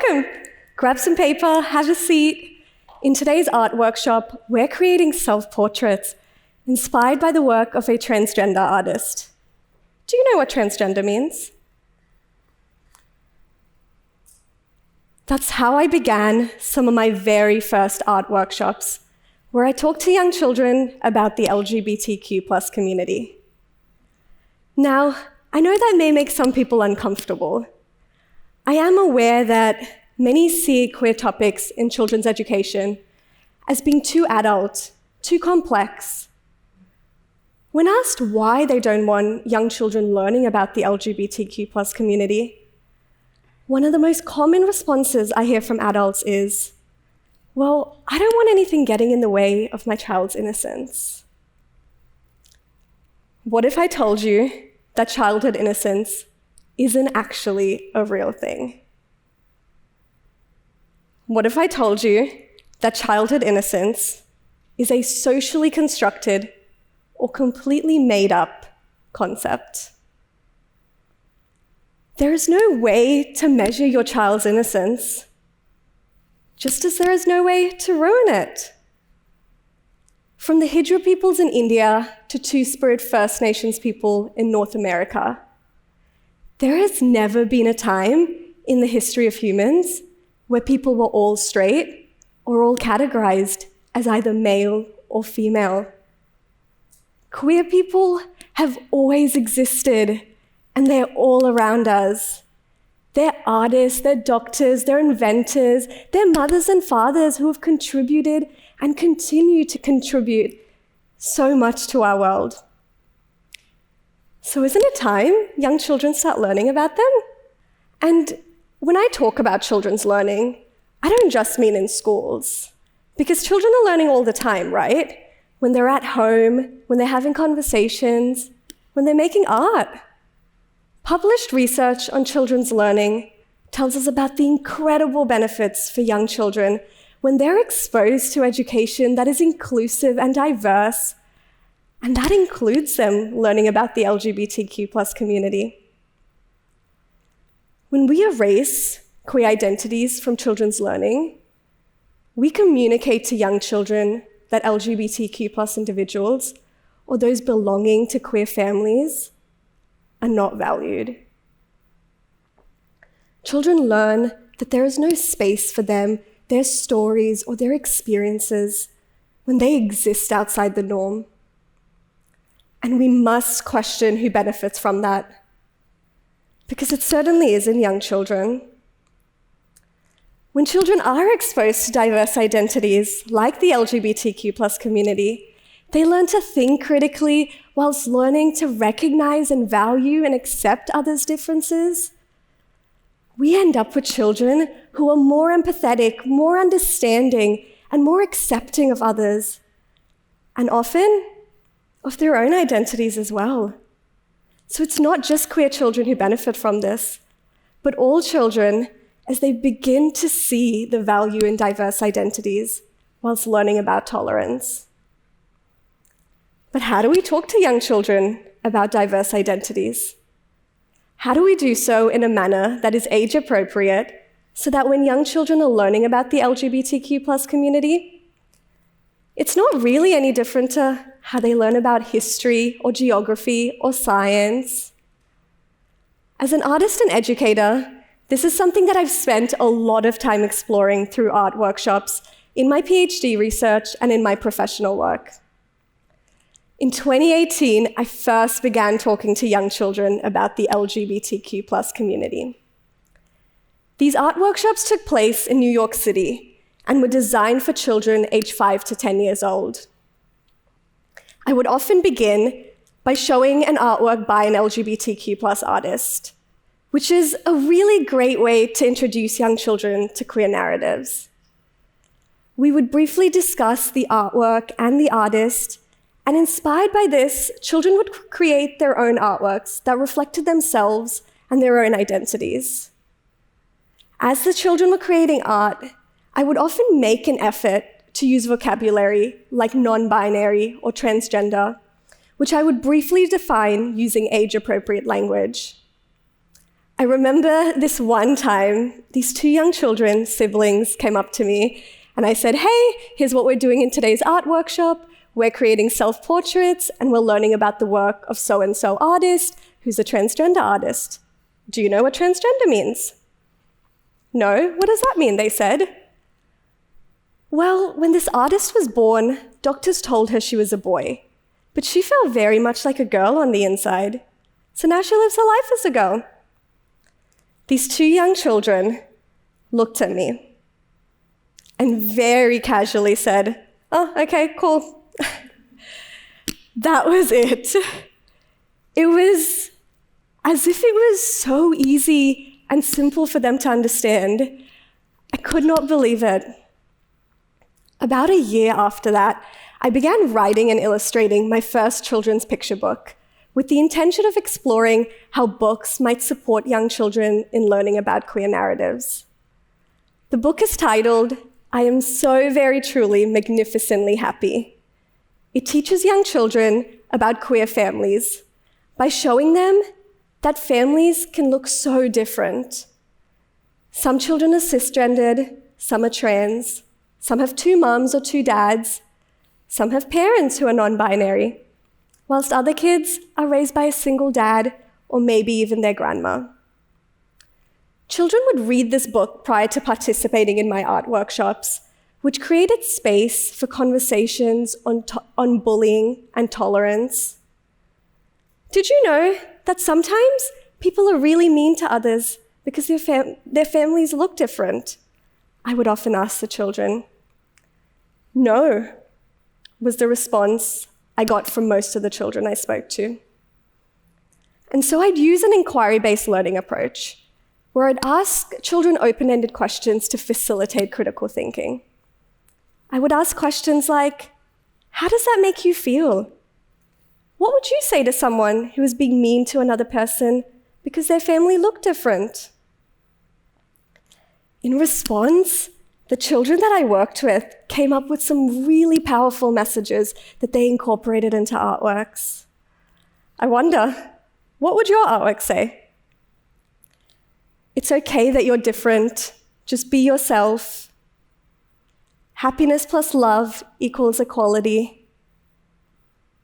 welcome. Grab some paper, have a seat. In today's art workshop, we're creating self-portraits inspired by the work of a transgender artist. Do you know what transgender means? That's how I began some of my very first art workshops, where I talked to young children about the LGBTQ+ community. Now, I know that may make some people uncomfortable. I am aware that many see queer topics in children's education as being too adult, too complex. When asked why they don't want young children learning about the LGBTQ+ community, one of the most common responses I hear from adults is, well, I don't want anything getting in the way of my child's innocence. What if I told you that childhood innocence isn't actually a real thing? What if I told you that childhood innocence is a socially constructed or completely made up concept? There is no way to measure your child's innocence, just as there is no way to ruin it. From the Hijra peoples in India to Two-Spirit First Nations people in North America, there has never been a time in the history of humans where people were all straight or all categorized as either male or female. Queer people have always existed, and they're all around us. They're artists, they're doctors, they're inventors, they're mothers and fathers who have contributed and continue to contribute so much to our world. So isn't it time young children start learning about them? And when I talk about children's learning, I don't just mean in schools, because children are learning all the time, right? When they're at home, when they're having conversations, when they're making art. Published research on children's learning tells us about the incredible benefits for young children when they're exposed to education that is inclusive and diverse, and that includes them learning about the LGBTQ+ community. When we erase queer identities from children's learning, we communicate to young children that LGBTQ+ individuals, or those belonging to queer families, are not valued. Children learn that there is no space for them, their stories, or their experiences when they exist outside the norm. And we must question who benefits from that, because it certainly isn't young children. When children are exposed to diverse identities like the LGBTQ+ community, they learn to think critically whilst learning to recognize and value and accept others' differences. We end up with children who are more empathetic, more understanding, and more accepting of others, and often of their own identities as well. So it's not just queer children who benefit from this, but all children as they begin to see the value in diverse identities whilst learning about tolerance. But how do we talk to young children about diverse identities? How do we do so in a manner that is age-appropriate so that when young children are learning about the LGBTQ+ community, it's not really any different to how they learn about history or geography or science? As an artist and educator, this is something that I've spent a lot of time exploring through art workshops, in my PhD research, and in my professional work. In 2018, I first began talking to young children about the LGBTQ+ community. These art workshops took place in New York City and were designed for children aged 5 to 10 years old. I would often begin by showing an artwork by an LGBTQ+ artist, which is a really great way to introduce young children to queer narratives. We would briefly discuss the artwork and the artist, and inspired by this, children would create their own artworks that reflected themselves and their own identities. As the children were creating art, I would often make an effort to use vocabulary like non-binary or transgender, which I would briefly define using age-appropriate language. I remember this one time, these two young children, siblings, came up to me and I said, hey, here's what we're doing in today's art workshop. We're creating self-portraits and we're learning about the work of so-and-so artist who's a transgender artist. Do you know what transgender means? No, what does that mean, they said. Well, when this artist was born, doctors told her she was a boy, but she felt very much like a girl on the inside. So now she lives her life as a girl. These two young children looked at me and very casually said, oh, okay, cool. That was it. It was as if it was so easy and simple for them to understand. I could not believe it. About a year after that, I began writing and illustrating my first children's picture book with the intention of exploring how books might support young children in learning about queer narratives. The book is titled, I Am So Very Truly Magnificently Happy. It teaches young children about queer families by showing them that families can look so different. Some children are cisgendered, some are trans, some have two moms or two dads, some have parents who are non-binary, whilst other kids are raised by a single dad or maybe even their grandma. Children would read this book prior to participating in my art workshops, which created space for conversations on bullying and tolerance. Did you know that sometimes people are really mean to others because their families look different? I would often ask the children. No, was the response I got from most of the children I spoke to. And so I'd use an inquiry-based learning approach, where I'd ask children open-ended questions to facilitate critical thinking. I would ask questions like, how does that make you feel? What would you say to someone who was being mean to another person because their family looked different? In response, the children that I worked with came up with some really powerful messages that they incorporated into artworks. I wonder, what would your artwork say? It's okay that you're different. Just be yourself. Happiness plus love equals equality.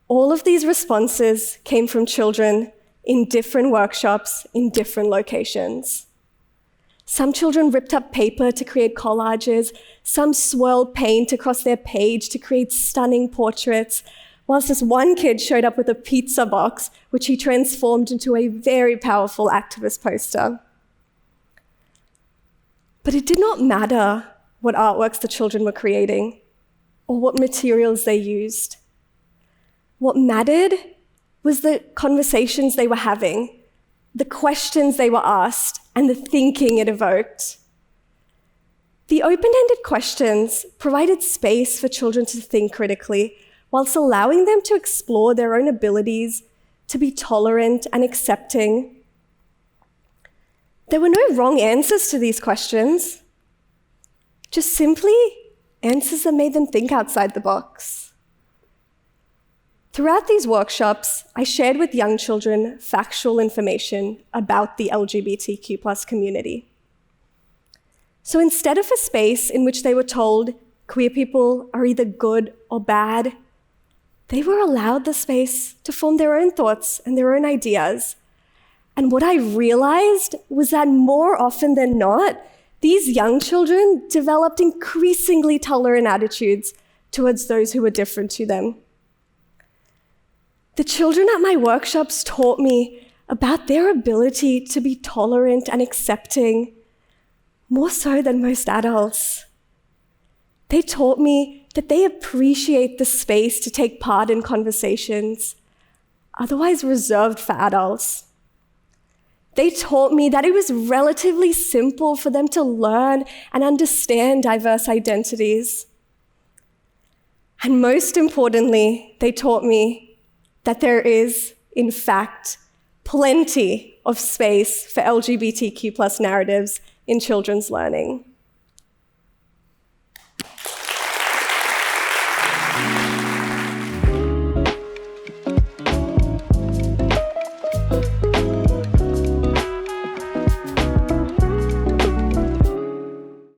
All of these responses came from children in different workshops in different locations. Some children ripped up paper to create collages, some swirled paint across their page to create stunning portraits, whilst this one kid showed up with a pizza box, which he transformed into a very powerful activist poster. But it did not matter what artworks the children were creating or what materials they used. What mattered was the conversations they were having, the questions they were asked, and the thinking it evoked. The open-ended questions provided space for children to think critically, whilst allowing them to explore their own abilities to be tolerant and accepting. There were no wrong answers to these questions, just simply answers that made them think outside the box. Throughout these workshops, I shared with young children factual information about the LGBTQ+ community. So instead of a space in which they were told queer people are either good or bad, they were allowed the space to form their own thoughts and their own ideas. And what I realized was that more often than not, these young children developed increasingly tolerant attitudes towards those who were different to them. The children at my workshops taught me about their ability to be tolerant and accepting, more so than most adults. They taught me that they appreciate the space to take part in conversations, otherwise reserved for adults. They taught me that it was relatively simple for them to learn and understand diverse identities. And most importantly, they taught me that there is, in fact, plenty of space for LGBTQ+ narratives in children's learning.